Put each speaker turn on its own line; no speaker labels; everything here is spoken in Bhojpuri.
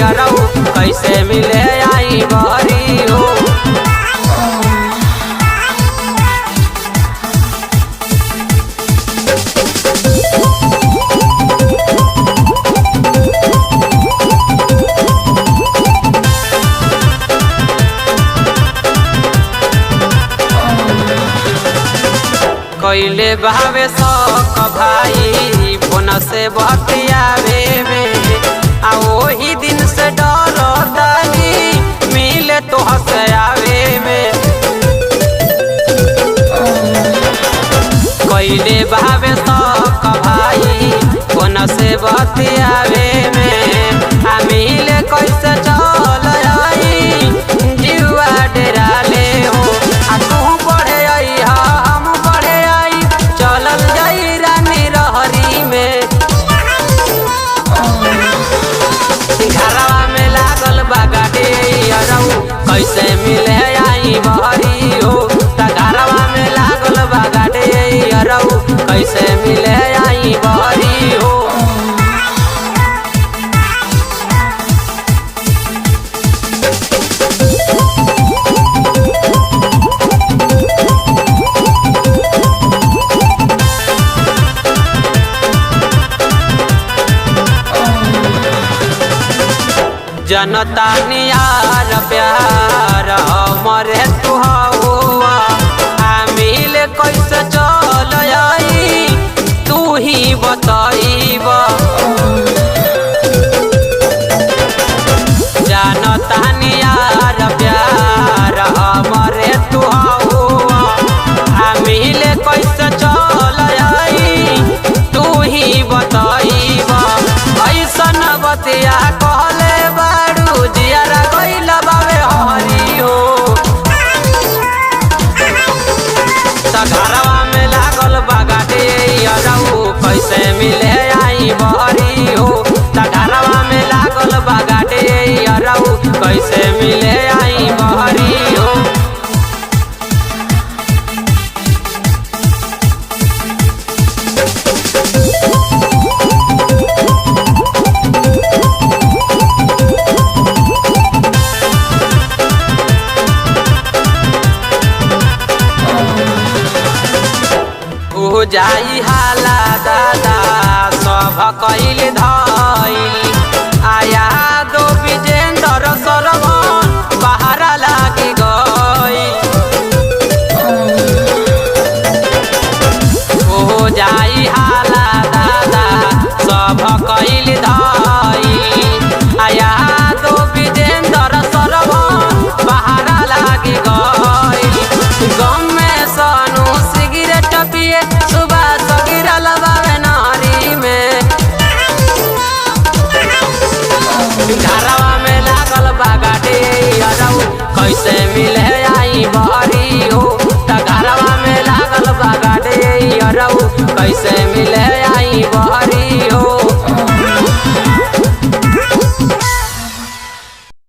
अरऊ कैसे मिले आई बहरी हो। कैले बहावे शौक भाई फोन से बतियावे में आ वही दिन से डर तानी मिले तो हंसे आवे में। कैले बहावे शौक भाई फोन से बतियावे में आ मिले कैसे चल आई जीवा डेरा ले हो। आ तू पढ़े आई हम पढ़े आई चलल जाई रानी रहरी में। घरवा में लागल बागाटे अरऊ कैसे मिले आई बहरी हो। घरवा में लागल बागाटे अरऊ कैसे मिले आई बहरी हो। जनता नियार प्यार हमरे तू हुआ मिल कैसे चल आई तू ही बताइब। जनता नियार प्यार हमरे तू हुआ मिल कैसे चल आई तू ही बताइब। ऐसन बतिया कहले जियारा गइला बावे हरी हो। घरवा में लागल बागाटे अरऊ कैसे मिले आई बहरी हो। घरवा में लागल बागाटे अरऊ कैसे मिले आई बहरी हो। हो जाई हाला दादा सब कैल धइल आया दो विजेंद्र सरवन बहारा लागी गई। हो जाई हाला दादा सब कैल धइल आया दो विजेंद्र सरवन बहारा लागी गई। गम में सनू सिगरेट पिए सुबह सगिरल बावे नारी में। घरवा में लागल बागाटे अरऊ कैसे मिले आई बहरी हो। घरवा में लागल बागाटे अरऊ कैसे